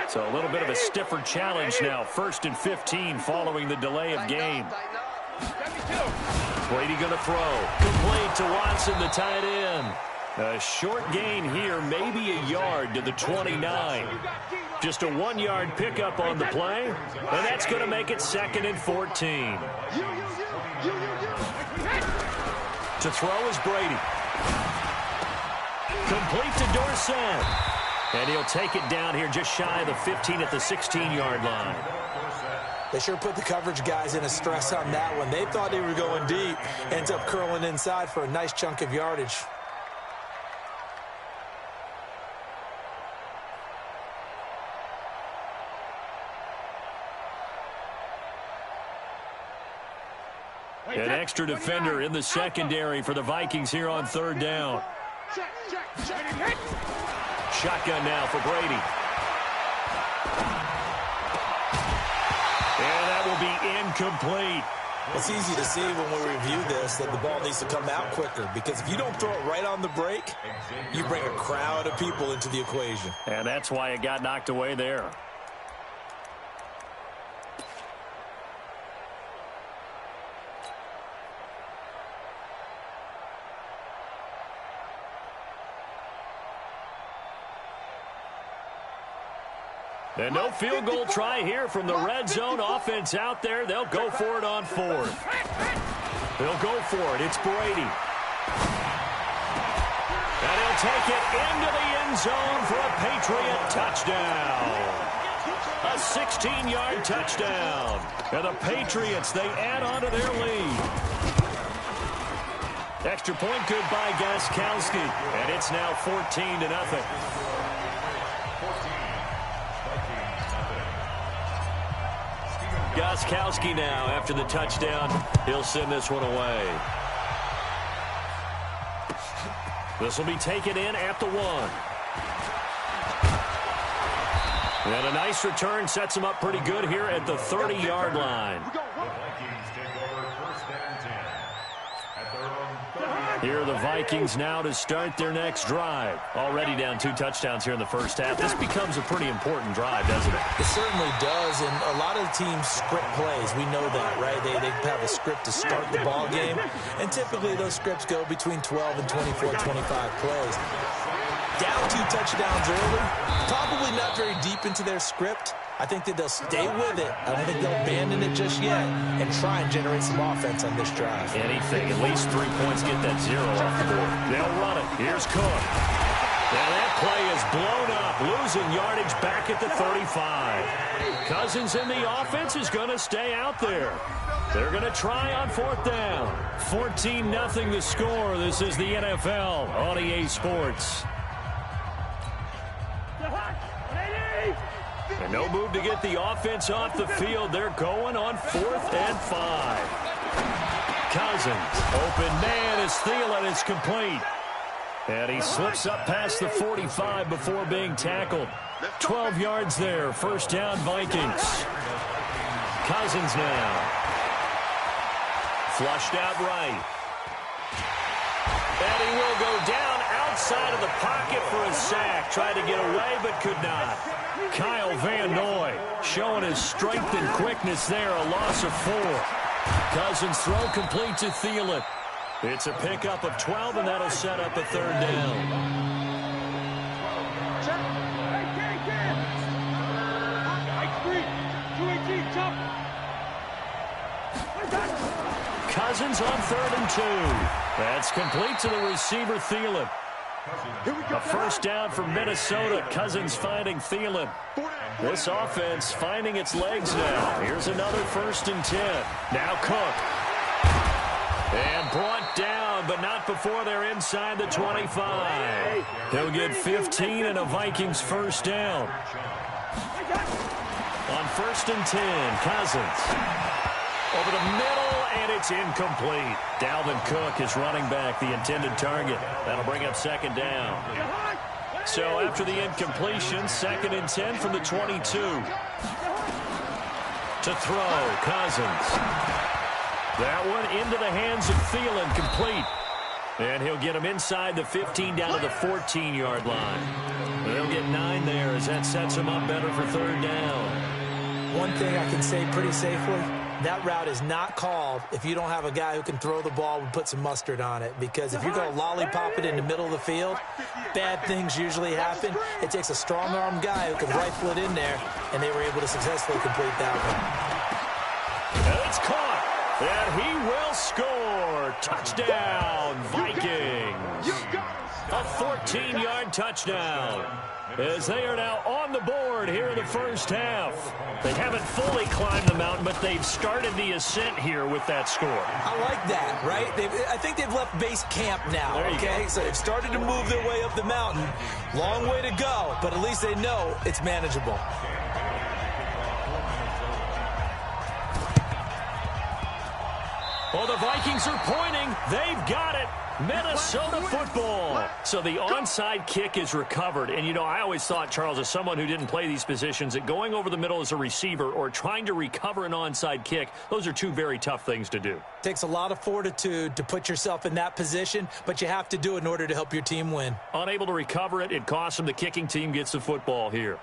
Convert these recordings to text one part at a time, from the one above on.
So a little bit of a stiffer challenge now. 1st and 15 following the delay of game. Brady going to throw. Complete to Watson, the tight end. A short gain here, maybe a yard to the 29. Just a 1-yard pickup on the play, and that's going to make it 2nd and 14. To throw is Brady. Complete to Dorsett. And he'll take it down here just shy of the 15 at the 16-yard line. They sure put the coverage guys in a stress on that one. They thought they were going deep. Ends up curling inside for a nice chunk of yardage. An extra defender in the secondary for the Vikings here on 3rd down. Shotgun now for Brady. And that will be incomplete. It's easy to see when we review this that the ball needs to come out quicker, because if you don't throw it right on the break, you bring a crowd of people into the equation. And that's why it got knocked away there. And no field goal try here from the red zone offense out there. They'll go for it on 4th. They'll go for it. It's Brady. And he'll take it into the end zone for a Patriot touchdown. A 16-yard touchdown. And the Patriots, they add on to their lead. Extra point good by Gostkowski. And it's now 14-0. Gostkowski now, after the touchdown, he'll send this one away. This will be taken in at the 1. And a nice return sets him up pretty good here at the 30-yard line. Here are the Vikings now to start their next drive. Already down 2 touchdowns here in the first half. This becomes a pretty important drive, doesn't it? It certainly does, and a lot of teams script plays. We know that, right? They have a script to start the ball game, and typically those scripts go between 12 and 24, 25 plays. Down 2 touchdowns early, probably not very deep into their script. I think that they'll stay with it. I don't think they'll abandon it just yet and try and generate some offense on this drive. Anything, at least 3 points, get that 0 off the board. They'll run it. Here's Cook. Now that play is blown up, losing yardage back at the 35. Cousins in the offense is going to stay out there. They're going to try on 4th down. 14-0 the score. This is the NFL on EA Sports. And no move to get the offense off the field. They're going on 4th and 5. Cousins, open man is Thielen. It's complete. And he slips up past the 45 before being tackled. 12 yards there. 1st down, Vikings. Cousins now. Flushed out right. And he will go down outside of the pocket for a sack. Tried to get away but could not. Kyle Van Noy showing his strength and quickness there. A loss of 4. Cousins throw complete to Thielen. It's a pickup of 12, and that'll set up a 3rd down. Cousins on 3rd and 2. That's complete to the receiver, Thielen. A 1st down for Minnesota. Cousins finding Thielen. This offense finding its legs now. Here's another 1st and 10. Now Cook. And brought down, but not before they're inside the 25. He'll get 15 and a Vikings 1st down. On 1st and 10, Cousins. Over the middle, and it's incomplete. Dalvin Cook is running back, the intended target. That'll bring up 2nd down. So after the incompletion, 2nd and 10 from the 22. To throw, Cousins. That one into the hands of Thielen, complete. And he'll get him inside the 15 down to the 14-yard line. They'll get 9 there as that sets them up better for third down. One thing I can say pretty safely, that route is not called if you don't have a guy who can throw the ball and put some mustard on it. Because if you're going to lollipop it in the middle of the field, bad things usually happen. It takes a strong-armed guy who can rifle it in there, and they were able to successfully complete that one. And it's caught, and he will score. Touchdown, Vikings. A 14-yard touchdown, as they are now on the board here in the first half. They haven't fully climbed the mountain, but they've started the ascent here with that score. I like that, right? I think they've left base camp now, okay? So they've started to move their way up the mountain. Long way to go, but at least they know it's manageable. Well, the Vikings are pointing. They've got it. Minnesota football. So the onside kick is recovered. And, you know, I always thought, Charles, as someone who didn't play these positions, that going over the middle as a receiver or trying to recover an onside kick, those are two very tough things to do. Takes a lot of fortitude to put yourself in that position, but you have to do it in order to help your team win. Unable to recover it, it costs them. The kicking team gets the football here.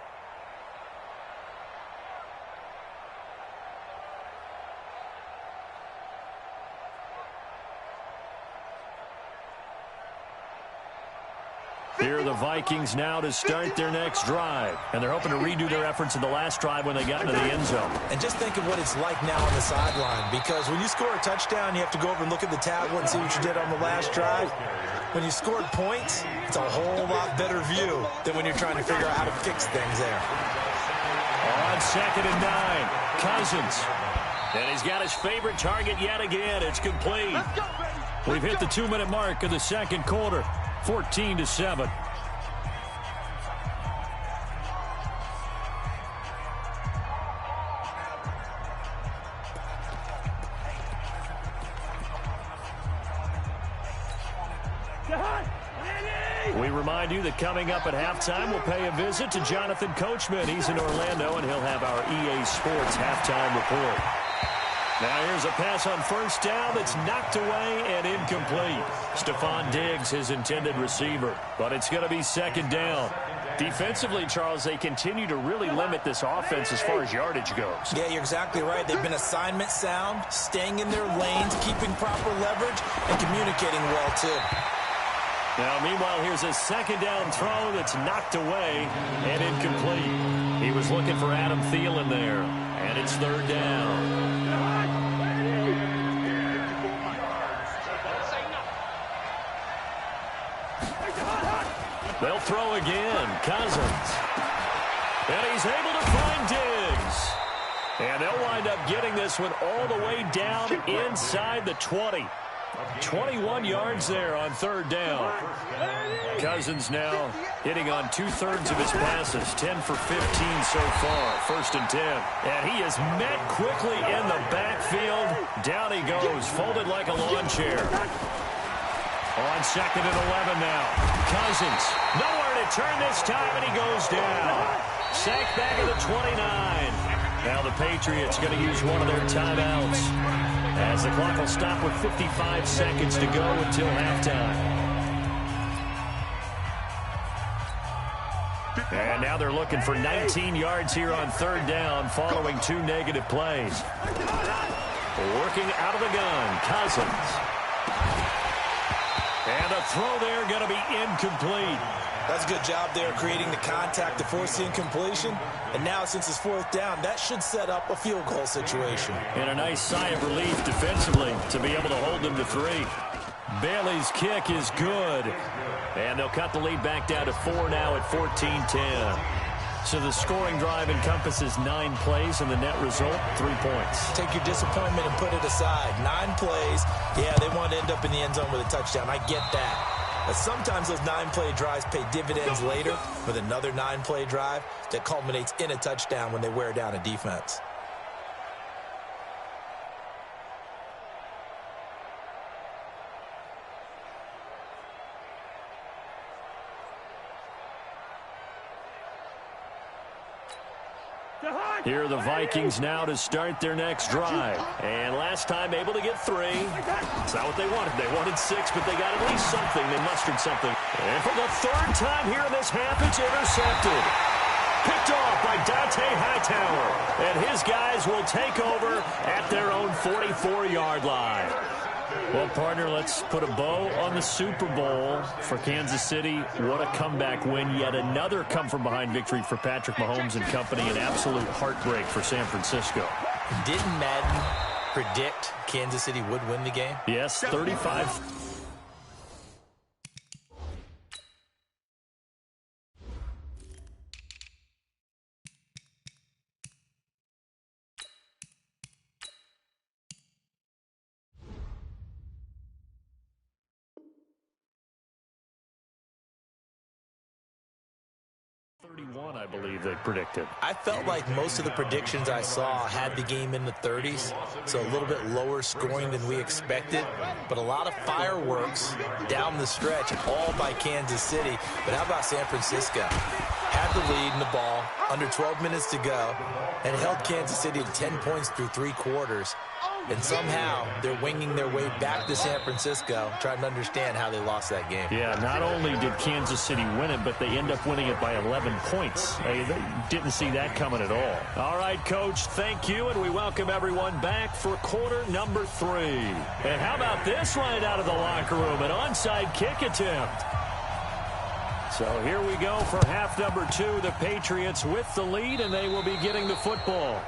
Here are the Vikings now to start their next drive. And they're hoping to redo their efforts in the last drive when they got into the end zone. And just think of what it's like now on the sideline, because when you score a touchdown, you have to go over and look at the tablet and see what you did on the last drive. When you scored points, it's a whole lot better view than when you're trying to figure out how to fix things there. On 2nd and 9, Cousins. And he's got his favorite target yet again. It's complete. We've hit the 2-minute mark of the second quarter. 14-7. We remind you that coming up at halftime, we'll pay a visit to Jonathan Coachman. He's in Orlando, and he'll have our EA Sports halftime report. Now here's a pass on first down that's knocked away and incomplete. Stephon Diggs, his intended receiver, but it's going to be second down. Defensively, Charles, they continue to really limit this offense as far as yardage goes. Yeah, you're exactly right. They've been assignment sound, staying in their lanes, keeping proper leverage, and communicating well, too. Now, meanwhile, here's a second down throw that's knocked away and incomplete. He was looking for Adam Thielen there, and it's third down. They'll throw again. Cousins. And he's able to find Diggs. And they'll wind up getting this one all the way down inside the 20. 21 yards there on third down. Cousins now hitting on 2/3 of his passes. 10 for 15 so far. 1st and 10. And he is met quickly in the backfield. Down he goes, folded like a lawn chair. On 2nd and 11 now. Cousins, nowhere to turn this time, and he goes down. Sacked back at the 29. Now the Patriots going to use one of their timeouts, as the clock will stop with 55 seconds to go until halftime. And now they're looking for 19 yards here on third down following 2 negative plays. Working out of the gun, Cousins. And a throw there going to be incomplete. That's a good job there creating the contact to force the incompletion. And now, since it's 4th down, that should set up a field goal situation. And a nice sigh of relief defensively to be able to hold them to 3. Bailey's kick is good. And they'll cut the lead back down to 4 now at 14-10. So the scoring drive encompasses 9 plays, and the net result, 3 points. Take your disappointment and put it aside. 9 plays. Yeah, they want to end up in the end zone with a touchdown. I get that. But sometimes those 9-play drives pay dividends later with another 9-play drive that culminates in a touchdown when they wear down a defense. Here are the Vikings now to start their next drive. And last time able to get 3. It's not what they wanted. They wanted 6, but they got at least something. They mustered something. And for the 3rd time here in this half, it's intercepted. Picked off by Dante Hightower. And his guys will take over at their own 44-yard line. Well, partner, let's put a bow on the Super Bowl for Kansas City. What a comeback win. Yet another come-from-behind victory for Patrick Mahomes and company. An absolute heartbreak for San Francisco. Didn't Madden predict Kansas City would win the game? Yes, 35. I believe they predicted. I felt like most of the predictions I saw had the game in the 30s, so a little bit lower scoring than we expected, but a lot of fireworks down the stretch, all by Kansas City. But how about San Francisco? Had the lead in the ball, under 12 minutes to go, and held Kansas City to 10 points through 3 quarters. And somehow they're winging their way back to San Francisco, trying to understand how they lost that game. Yeah, not only did Kansas City win it, but they end up winning it by 11 points. They didn't see that coming at all. All right, Coach, thank you, and we welcome everyone back for quarter number 3. And how about this right out of the locker room, an onside kick attempt. So here we go for half number 2. The Patriots with the lead, and they will be getting the football.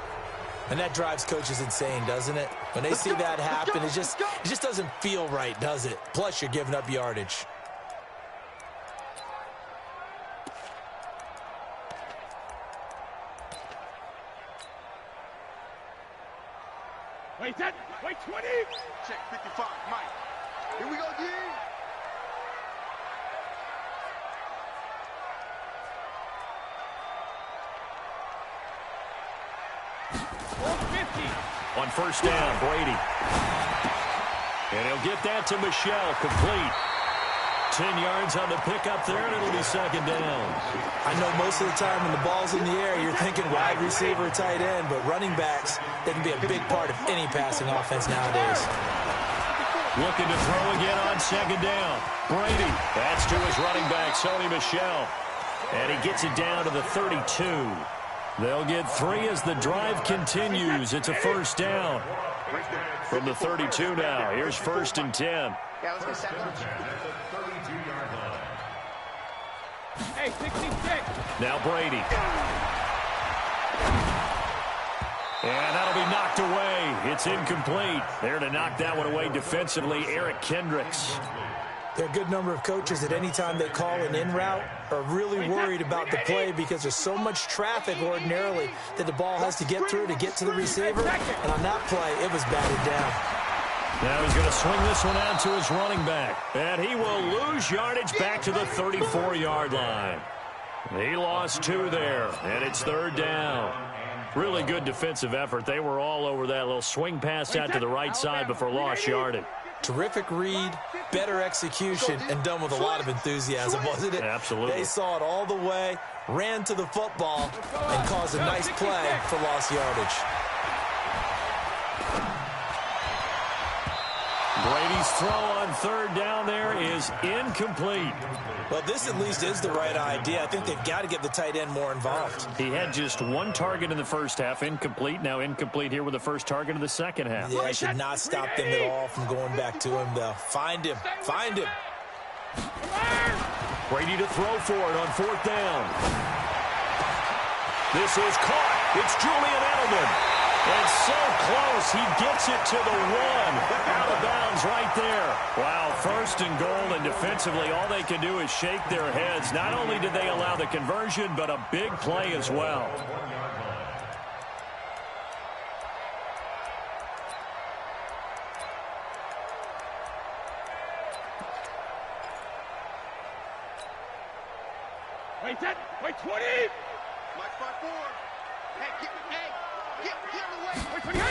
And that drives coaches insane, doesn't it? When they see that happen, it just doesn't feel right, does it? Plus, you're giving up yardage. Wait, 20. Check 55, Mike. Here we go, D. On first down, Brady. And he'll get that to Michel, complete. 10 yards on the pickup there, and it'll be second down. I know most of the time when the ball's in the air, you're thinking wide receiver, tight end, but running backs, they can be a big part of any passing offense nowadays. Looking to throw again on second down. Brady, that's to his running back, Sony Michel. And he gets it down to the 32. They'll get 3 as the drive continues. It's a first down. From the 32 now. Here's first and 10. Yeah, let's get set up. Hey, 66. Now Brady. And that'll be knocked away. It's incomplete. There to knock that one away defensively, Eric Kendricks. There are a good number of coaches that any time they call an in route are really worried about the play because there's so much traffic ordinarily that the ball has to get through to get to the receiver. And on that play, it was batted down. Now he's going to swing this one out to his running back. And he will lose yardage back to the 34-yard line. He lost 2 there, and it's third down. Really good defensive effort. They were all over that little swing pass out to the right side before lost yardage. Terrific read, better execution, and done with a lot of enthusiasm, wasn't it? Absolutely. They saw it all the way, ran to the football, and caused a nice play for lost yardage. Brady's throw on third down there is incomplete. Well, this at least is the right idea. I think they've got to get the tight end more involved. He had just 1 target in the first half, incomplete. Now incomplete here with the first target of the second half. Yeah, I should not stop them at all from going back to him, though. Find him. Find him. Brady to throw for it on fourth down. This is caught. It's Julian Edelman. And so close, he gets it to the 1. Out of bounds right there. Wow, first and goal, and defensively, all they can do is shake their heads. Not only did they allow the conversion, but a big play as well. Wait, 20. Mike 5-4. Hey, get away. Wait, 28.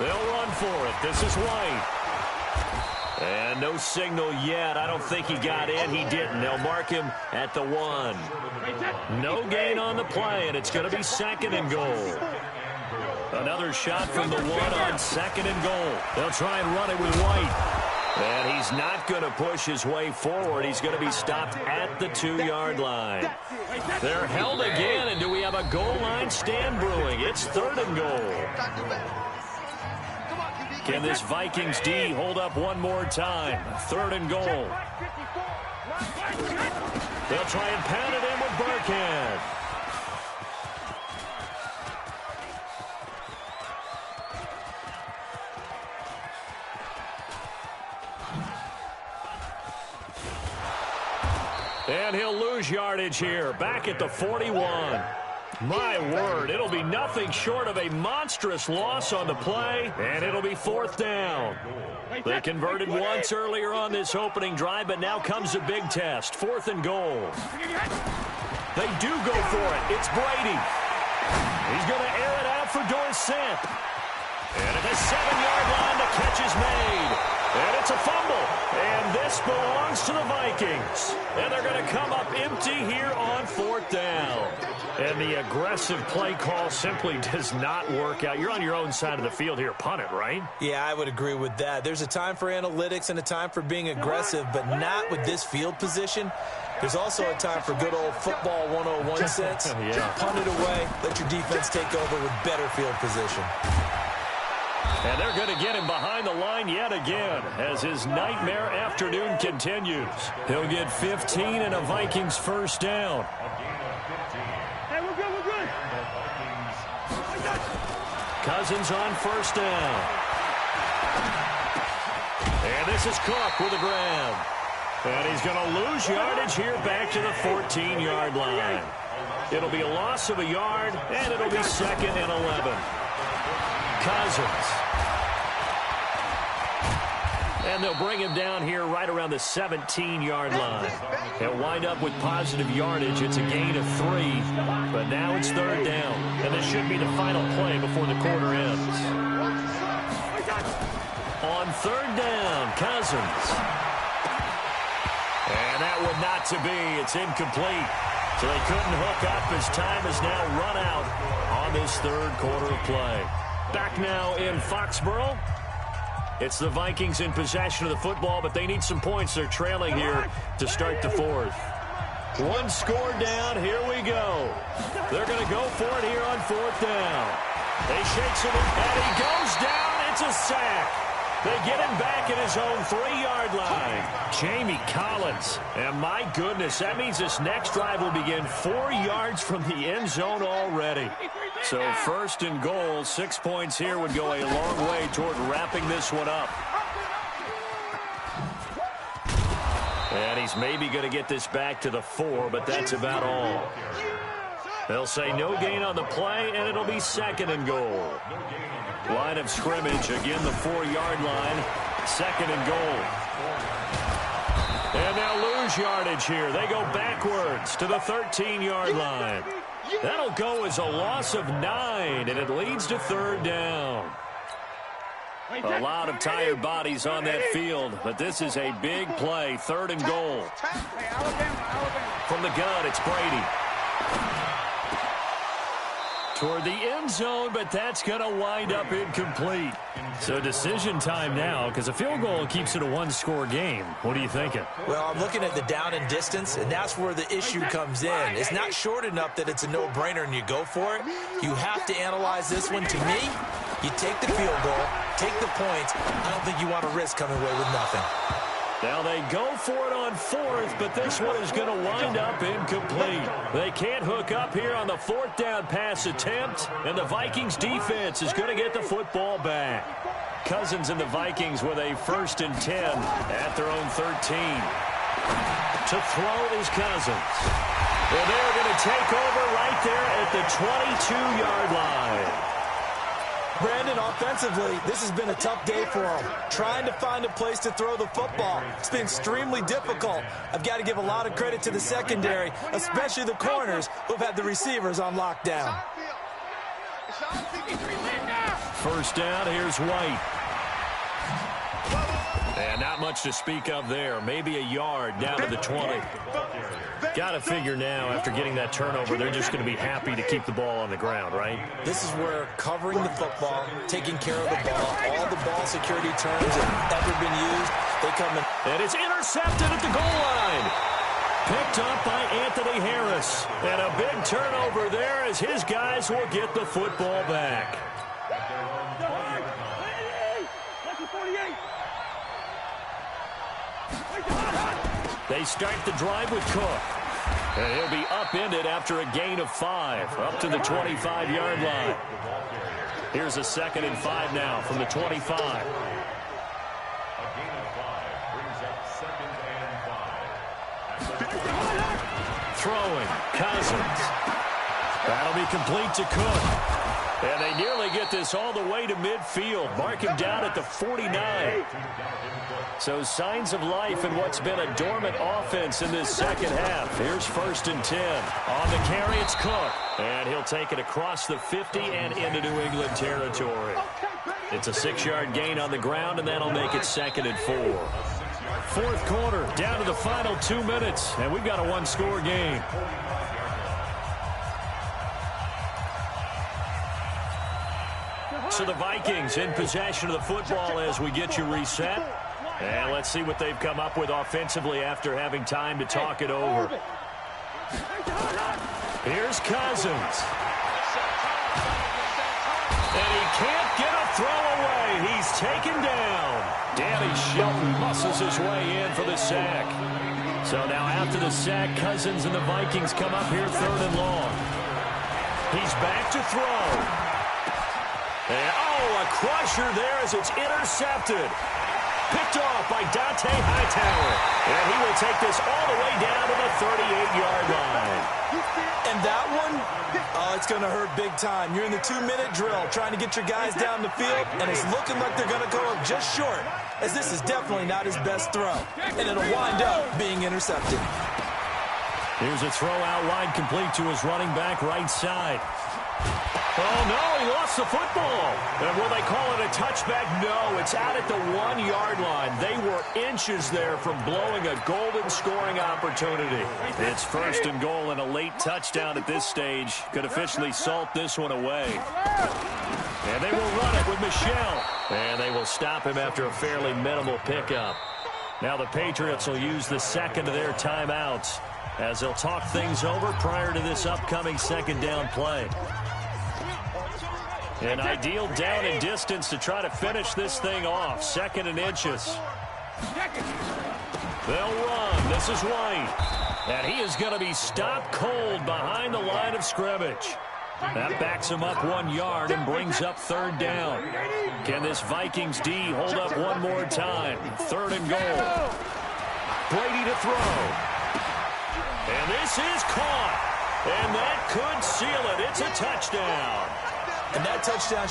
They'll run for it. This is White. And no signal yet. I don't think he got in. He didn't. They'll mark him at the 1. No gain on the play, and it's going to be 2nd and goal. Another shot from the 1 on 2nd and goal. They'll try and run it with White. And he's not going to push his way forward. He's going to be stopped at the 2-yard line. They're held again, and do we have a goal line stand brewing? It's 3rd and goal. Can this Vikings D hold up one more time? 3rd and goal. They'll try and pound it in with Burkhead. And he'll lose yardage here, back at the 41. My word, it'll be nothing short of a monstrous loss on the play, and it'll be 4th down. They converted once earlier on this opening drive, but now comes a big test, 4th and goal. They do go for it. It's Brady. He's going to air it out for Dorsett. And at the 7-yard line, the catch is made. And it's a fumble. And this belongs to the Vikings. And they're going to come up empty here on 4th down. And the aggressive play call simply does not work out. You're on your own side of the field here. Punt it, right? Yeah, I would agree with that. There's a time for analytics and a time for being aggressive, but not with this field position. There's also a time for good old football 101 sense. Yeah. Punt it away. Let your defense take over with better field position. And they're going to get him behind the line yet again as his nightmare afternoon continues. He'll get 15 and a Vikings 1st down. Hey, we're good. Cousins on 1st down. And this is Cook with a grab. And he's going to lose yardage here back to the 14-yard line. It'll be a loss of a yard, and it'll be 2nd and 11. Cousins. And they'll bring him down here right around the 17-yard line. He'll wind up with positive yardage. It's a gain of 3, but now it's 3rd down. And this should be the final play before the quarter ends. On 3rd down, Cousins. And that one not to be. It's incomplete. So they couldn't hook up as time has now run out on this 3rd quarter of play. Back now in Foxborough. It's the Vikings in possession of the football, but they need some points. They're trailing here to start the 4th. 1 score down. Here we go. They're going to go for it here on 4th down. They shakes him, and he goes down. It's a sack. They get him back at his own 3-yard line. Jamie Collins. And my goodness, that means this next drive will begin 4 yards from the end zone already. So 1st and goal, 6 points here would go a long way toward wrapping this one up. And he's maybe going to get this back to the 4, but that's about all. They'll say no gain on the play, and it'll be 2nd and goal. Line of scrimmage, again the 4-yard line, 2nd and goal. And they'll lose yardage here. They go backwards to the 13-yard line. That'll go as a loss of 9, and it leads to 3rd down. A lot of tired bodies on that field, but this is a big play, 3rd and goal. From the gun, it's Brady. Toward the end zone, but that's going to wind up incomplete. So decision time now, because a field goal keeps it a 1-score game. What are you thinking? Well, I'm looking at the down and distance, and that's where the issue comes in. It's not short enough that it's a no-brainer and you go for it. You have to analyze this one. To me, you take the field goal, take the points. I don't think you want to risk coming away with nothing. Now they go for it on 4th, but this one is going to wind up incomplete. They can't hook up here on the 4th down pass attempt, and the Vikings defense is going to get the football back. Cousins and the Vikings with a 1st and 10 at their own 13. To throw is Cousins. And they're going to take over right there at the 22-yard line. Brandon, offensively, this has been a tough day for them. Trying to find a place to throw the football. It's been extremely difficult. I've got to give a lot of credit to the secondary, especially the corners who've had the receivers on lockdown. 1st down, here's White. And not much to speak of there. Maybe a yard down to the 20. Got to figure now, after getting that turnover, they're just going to be happy to keep the ball on the ground, right? This is where covering the football, taking care of the ball, all the ball security terms that have ever been used, they come in. And it's intercepted at the goal line. Picked up by Anthony Harris. And a big turnover there as his guys will get the football back. They start the drive with Cook. And he'll be upended after a gain of 5, up to the 25-yard line. Here's a 2nd and 5 now from the 25. Throwing, Cousins. That'll be complete to Cook. And they nearly get this all the way to midfield. Mark him down at the 49. So signs of life in what's been a dormant offense in this second half. Here's 1st and 10. On the carry, it's Cook. And he'll take it across the 50 and into New England territory. It's a 6-yard gain on the ground, and that'll make it 2nd and 4. 4th quarter, down to the final 2 minutes, and we've got a 1-score game. So the Vikings in possession of the football as we get you reset. And let's see what they've come up with offensively after having time to talk it over. Here's Cousins. And he can't get a throw away. He's taken down. Danny Shelton muscles his way in for the sack. So now after the sack, Cousins and the Vikings come up here 3rd and long. He's back to throw. And, a crusher there as it's intercepted. Picked off by Dante Hightower. And he will take this all the way down to the 38-yard line. And that one, it's going to hurt big time. You're in the 2-minute drill trying to get your guys down the field, and it's looking like they're going to go up just short, as this is definitely not his best throw. And it'll wind up being intercepted. Here's a throw out wide complete to his running back right side. Oh, no, he lost the football. And will they call it a touchback? No, it's out at the 1-yard line. They were inches there from blowing a golden scoring opportunity. It's 1st and goal, and a late touchdown at this stage could officially salt this one away. And they will run it with Michel. And they will stop him after a fairly minimal pickup. Now the Patriots will use the 2nd of their timeouts as they'll talk things over prior to this upcoming 2nd down play. An ideal down and distance to try to finish this thing off. 2nd and inches. They'll run. This is White. And he is going to be stopped cold behind the line of scrimmage. That backs him up 1 yard and brings up 3rd down. Can this Vikings D hold up one more time? 3rd and goal. Brady to throw. And this is caught. And that could seal it. It's a touchdown. And that touchdown...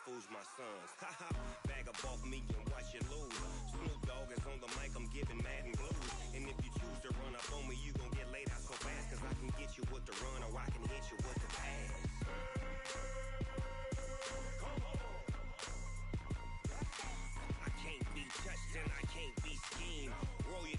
Fools my sons. Haha, bag up off me and watch you lose. Snoop Dogg is on the mic, I'm giving Madden blues. And if you choose to run up on me, you gon' get laid out so fast. Cause I can get you with the run or I can hit you with the pass. I can't be touched and I can't be schemed. Roll you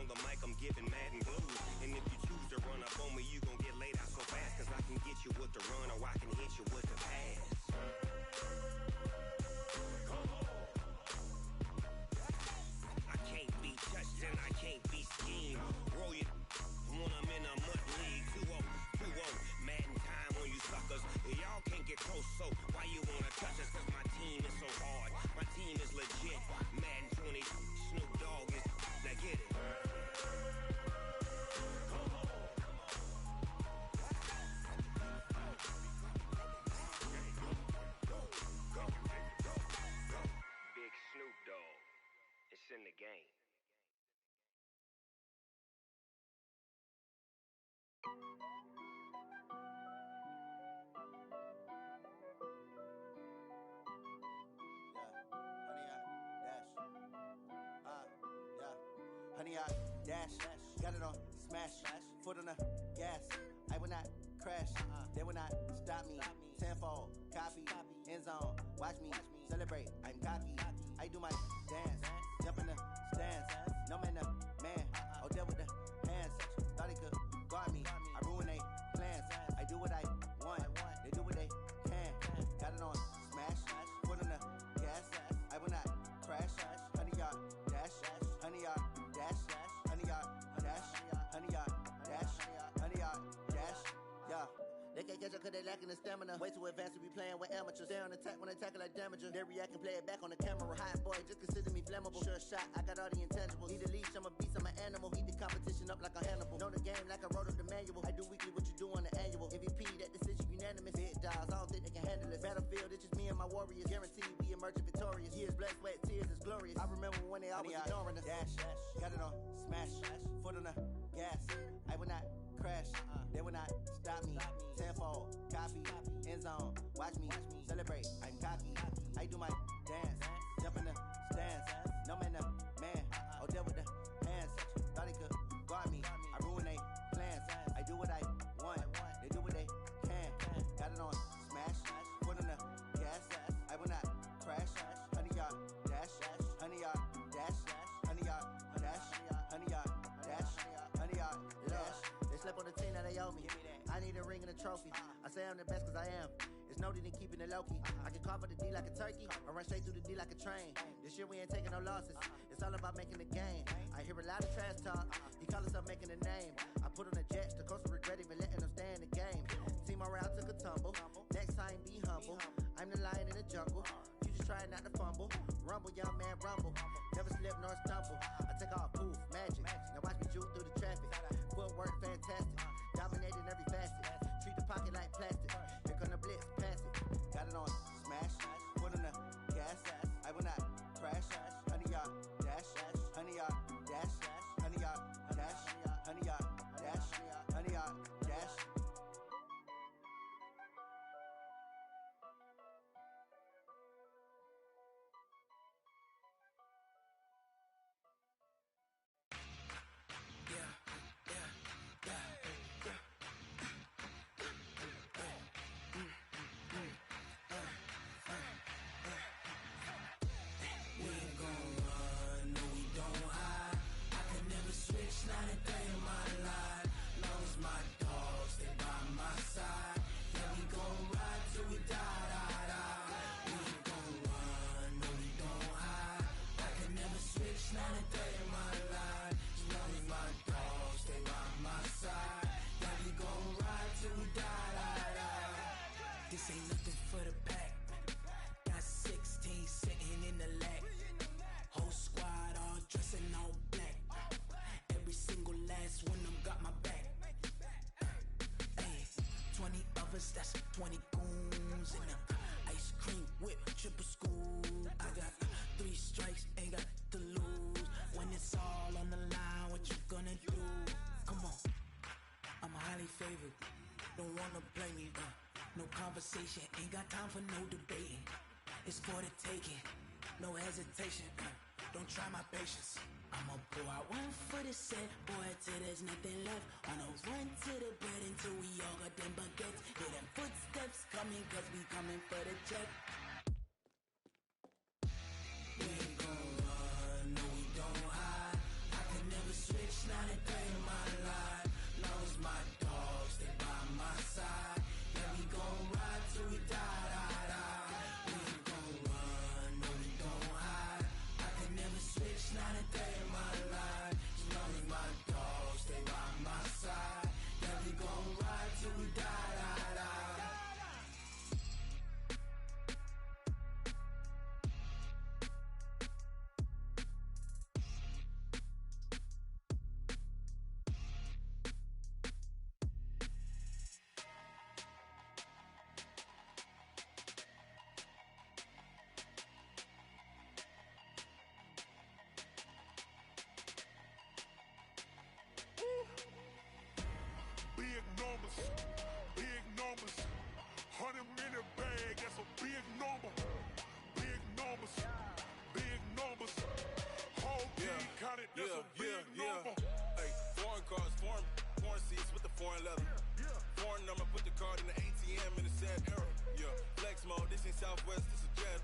on the mic, I'm giving Madden blues. And if you choose to run up on me, you gon' get laid out so fast. Cause I can get you with the run or I can hit you with the pass. I can't be touched and I can't be schemed. Roll you when I'm in a mud league. 2-0, Madden time on you suckers. Y'all can't get close, so why you wanna touch us? Cause my team is so hard. My team is legit. Madden 20, Snoop Dogg is. Now get it. Big Snoop Dogg. It's in the game. Honey, I dash, got it on smash, foot on the gas. I will not crash, they will not stop me. Tenfold, copy, end zone, watch me celebrate. I'm cocky, I do my dance, jump in the stands. No man, the man, oh there with the hands. Thought he could guard me, I ruin they plans. I do what I want, they do what they can. Got it on smash, foot on the gas. I will not crash, honey, y'all dash, honey, y'all dash, honey, y'all dash, honey, y'all dash, honey, y'all dash, yeah. They can't catch up cause they lacking the stamina. Way too advanced to be playing with amateurs. Stay on attack when they tackle like damager. They react and play it back on the camera. Hot boy, just consider me flammable. Sure shot, I got all the intangibles. Need a leash, I'm a beast, I'm an animal. Eat the competition up like a Hannibal. Know the game like I wrote up the manual. I do weekly what you do on the annual. MVP, that decision unanimous. Big dogs, I don't think they can handle it. Battlefield, it's just me and my warriors. Guaranteed we emerge victorious. Years, blood, sweat, tears, it's glorious. I remember when they always ignoring us. Dash, got it on smash, foot on the gas. I will not crash, they will not stop me. Tenfold, copy, end zone, watch me celebrate. I'm cocky, I do my dance, jump in the stands. No man, the man, oh there with the hands. Thought he could guard me, I ruin they plans. I do what I want, they do what they can. Got it on smash, foot on the gas. I will not crash, honey, y'all dash, honey, y'all dash, honey, y'all dash, honey, y'all dash, honey, y'all dash. They slept on the team that they owe me. I need a ring and a trophy. I say I'm the best cause I am. It's no need in keeping it low-key. I can carve up the D like a turkey or run straight through the D like a train. This year we ain't taking no losses. It's all about making the game. I hear a lot of trash talk. He call himself making a name. I put on the Jets. The coach will regret even letting them stay in the game. Team morale took a tumble. Next time be humble. I'm the lion in the jungle. You just try not to fumble. Rumble, young man, rumble. Never slip nor stumble. I take off, poof, magic. Now watch me juke through the traffic. Footwork fantastic. Dominating every facet. Treat the pocket like plastic. Here come the blitz, pass it. Got it on smash. Foot on the gas. I will not crash. Honey, y'all dash. Honey, y'all dash. Honey, y'all dash. Honey, y'all dash. Honey, y'all dash. Not a day in my life, long as my dogs stay by my side. Yeah, we gon' ride till we die, die, die. We ain't gon' run, no we don't hide. I can never switch, not a day in my life, as long as my dogs stay by my side. Yeah, we gon' ride till we die, die, die. This ain't nothing for the pack. Got 16 sitting in the lag. Whole squad all dressing all black. Every single last one of them got my back. Ay, 20 of us, that's 20 goons in them. Ice cream whip, triple scoop. I got 3 strikes, ain't got to lose. When it's all on the line, what you gonna do? Come on, I'm highly favored. Don't wanna play me, no conversation, ain't got time for no debating. It's for the taking, no hesitation. Don't try my patience. I'ma pour out one for the set, boy, till there's nothing left. Wanna run to the bed until we all got them baguettes. Hear them footsteps coming, cause we coming for the check. We ain't gon' run, no we don't hide. I can never switch, foreign leather. Foreign number, put the card in the ATM in the sad era. Yeah, flex mode, this ain't Southwest, this is jet.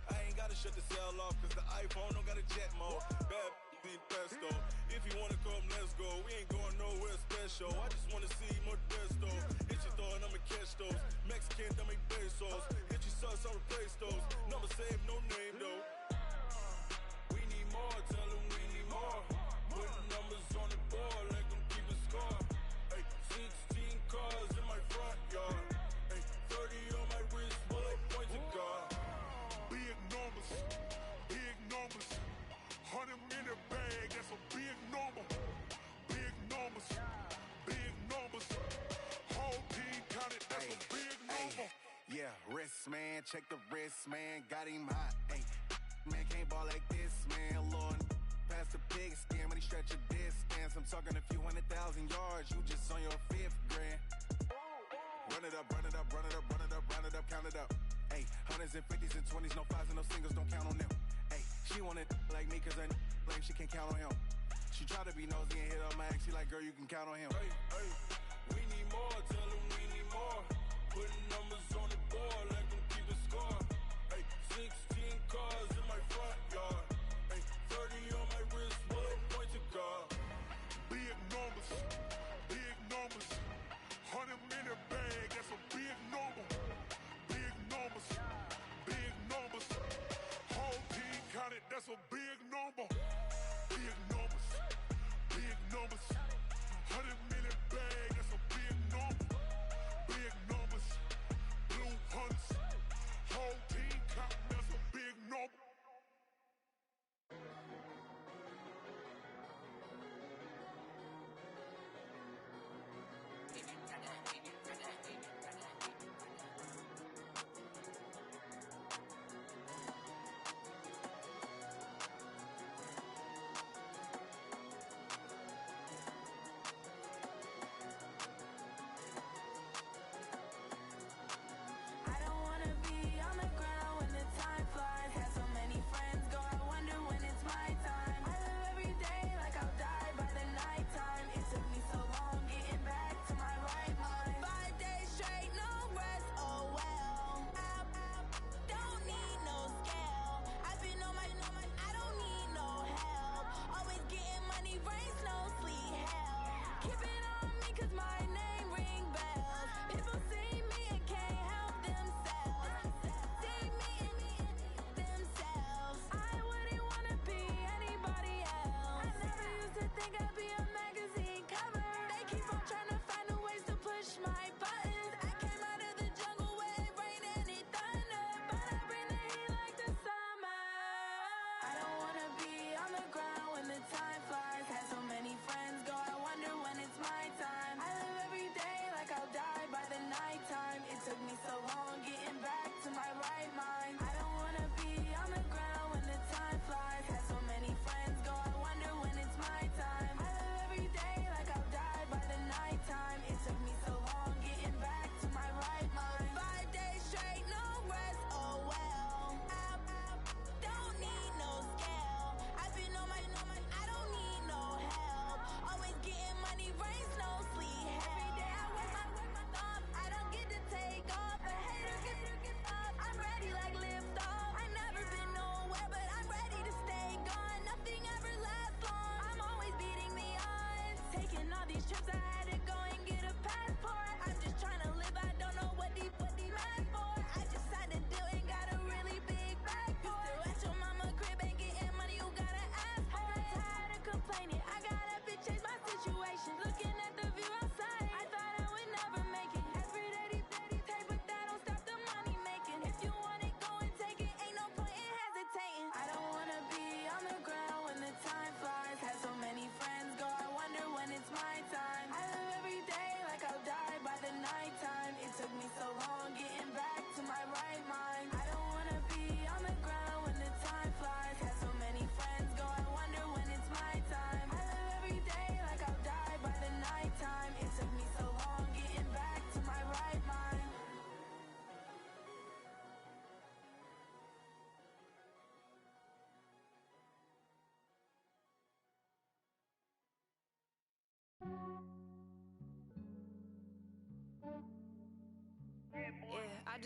I ain't gotta shut the cell off, cause the iPhone don't got a jet mode. Bad need pesto. If you wanna come, let's go. We ain't going nowhere special. I just wanna see Modesto. Hit your thought, I'ma catch those. Mexican, I make pesos. Hit your sus, I'll replace those. Number save, no name though. We need more, tell them we need more. Putting numbers on the board, like them keep a score. Ay, 16 cars in my front yard. Ay, 30 on my wrist, while I point to God. Big numbers, big numbers. 100 in the bag, that's a big number. Big numbers, big numbers. Whole team counted, that's a big number. Yeah, wrist man, check the wrist man, got him hot. Ay, man can't ball like this, man. Lord, past the pig skin when he stretch a distance. I'm talking a few 100,000 yards, you just on your 5th grand. Run it up, run it up, run it up, run it up, run it up, count it up. Ay, 100s and 50s and 20s, no 5s and no singles, don't count on them. Ay, she want it like me, cause I blame she can't count on him. She try to be nosy and hit up my ex, she like, girl, you can count on him. Hey, hey, we need more, tell them we need more. Putting numbers on the board, like them keep a score. Hey, 16 cars in my front yard. Hey, 30 on my wrist, while I point to God. Big numbers, big numbers. 100 in the bag, that's a big number. Big numbers, big numbers. Whole team counted, that's a big number. Big numbers, big numbers. 100 in the bag, that's a big number.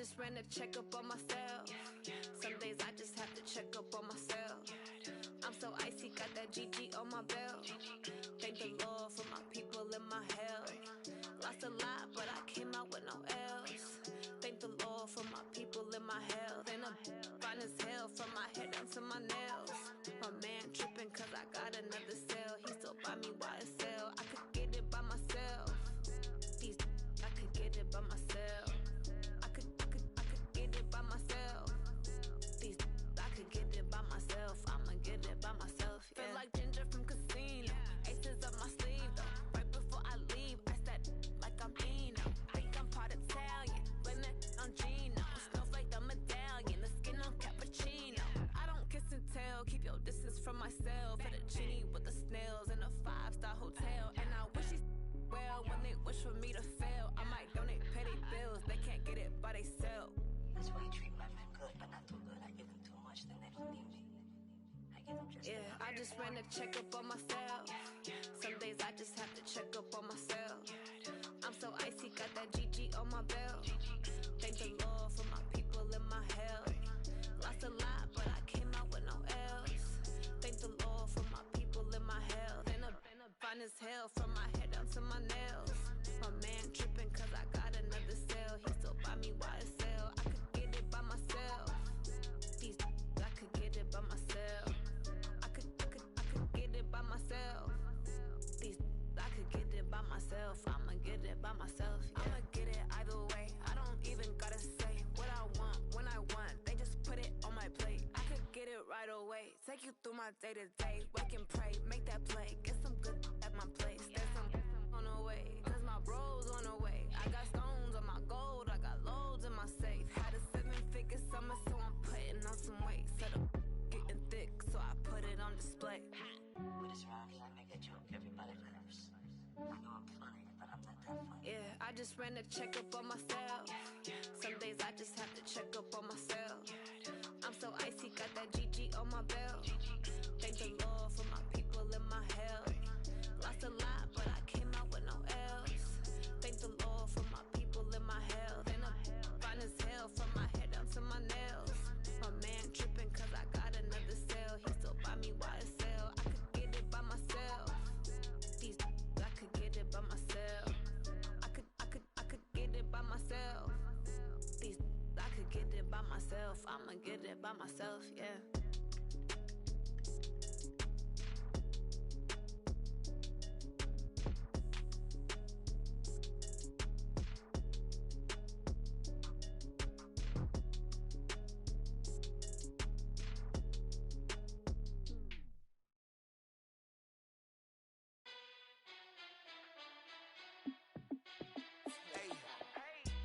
just ran a checkup on myself. Some days I just have to check up on myself. I'm so icy, got that GG on my belt. Thank the Lord for my people in my health. Lost a lot, but I came out with no else. Thank the Lord for my people in my health. And I'm fine as hell from my head down to my nails. My man tripping cause I got another cell. He still buy me YSL. I could get it by myself. These I could get it by myself. I could get it by myself. These I could get it by myself. I'ma get it by myself. Yeah. Feel like Ginger from Casino. Aces up my sleeve though. Right before I leave, I said like I'm Eno. Think I'm part Italian. Blame that on Gino. Snowflake the medallion. The skin on cappuccino. I don't kiss and tell. Keep your distance from myself. Fettuccine with the snails in a 5-star hotel. And I wish he well when they wish for me to fail. I might donate petty bills. They can't get it by they self. That's why you treat my men good, but not too good. I give them too much, then they don't need me. I give them just Yeah, I just ran a checkup on myself. Some days I just have to check up on myself. I'm so icy, got that GG on my belt. Thank the Lord for my people in my health. Lost a lot, but I came out with no else. Thank the Lord for my people in my health. And I'm fine as hell from my head down to my nails. My man tripping cause I got another cell. He still buy me YSL. I could get it by myself. These I could get it by myself. I could get it by myself. These I could get it by myself. I'ma get it by myself. Yeah. I'ma get it either way. I don't even gotta say what I want when I want. They just put it on my plate. I could get it right away. Take you through my day to day. Wake and pray, make that play. Get some good at my place. There's some on the way. Cause my bro's on the way. I got stones on my gold. I got loads in my safe. Had a 7-figure summer, so I'm putting on some weight. Set up getting thick, so I put it on display. with this round here, I make a joke. Everybody laughs. I know I'm funny, but I'm not that funny. Yeah, I just ran a checkup on myself. Some days I just have to check up on myself. I'm so icy, got that GG on my belt. Thank the Lord for my people in my health. Lost a lot, but I came out with no else. Thank the Lord for my people in my health. And I'm fine as hell from my head down to my nails. My man tripping cause I got another cell. He still buy me YSL. I could get it by myself. These I could get it by myself. I could get it by myself. These I could get it by myself. I'ma get it by myself, yeah. Hey,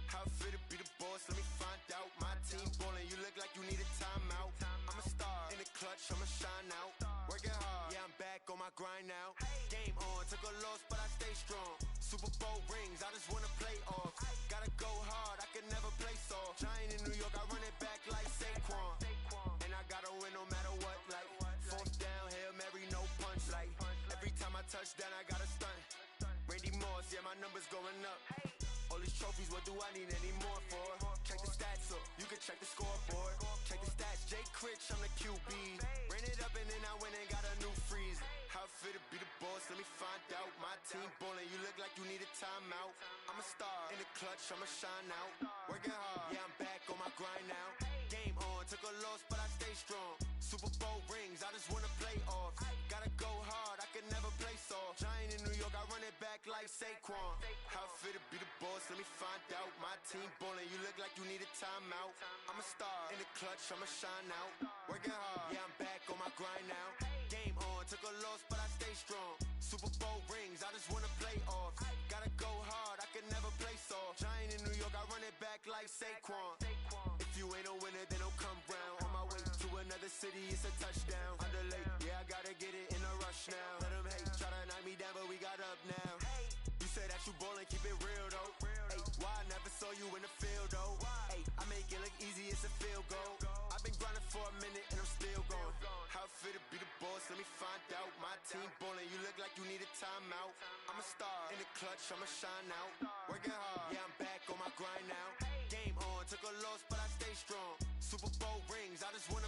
how fit to be the boss? Let me find out. My team ballin', you look like you need a timeout. I'm a star in the clutch, I'ma shine out. Working hard, yeah, I'm back on my grind now. Game on, took a loss, but I stay strong. Super Bowl rings, I just wanna play off. Gotta go hard, I can never play soft. Giant in New York, I run it back like Saquon. And I gotta win no matter what, like fourth down, Hail Mary, no punch. Like every time I touch down, I gotta stunt. Randy Moss, yeah, my numbers going up. All these trophies, what do I need any more for? Check the stats up, you can check the scoreboard. Check the stats, Jake Critch, I'm the QB. Ran it up and then I went and got a new freeze. How fit to be the boss, let me find out. My team ballin', you look like you need a timeout. I'm a star in the clutch, I'ma shine out. Working hard, yeah, I'm back on my grind now. Game on, took a loss, but I stay strong. Super Bowl rings, I just wanna play off. Gotta go hard, I can never play soft. Giant in New York, I run it back like Saquon. How fit to be the boss, let me find out. My team ballin', you look like you need a timeout. I'm a star in the clutch, I'ma shine out. Working hard, yeah, I'm back on my grind now. Game on, took a loss, but I stay strong. Super Bowl rings, I just wanna play off. Gotta go hard, I can never play soft. Giant in New York, I run it back like Saquon. If you ain't a winner, then don't come round. On my way to another city, it's a touchdown. Underlay, yeah, I gotta get it in a rush now. Let them hate, try to knock me down, but we got up now. You say that you ballin', keep it real though. Hey, why I never saw you in the field though? Hey, I make it look easy, it's a field goal. I've been grinding for a minute and I'm still going. How fit to be the boss, let me find out. My team ballin', you look like you need a timeout. I'm a star in the clutch, I'ma shine out. Working hard, yeah, I'm back on my grind now. Game on, took a loss, Super Bowl rings. I just wanna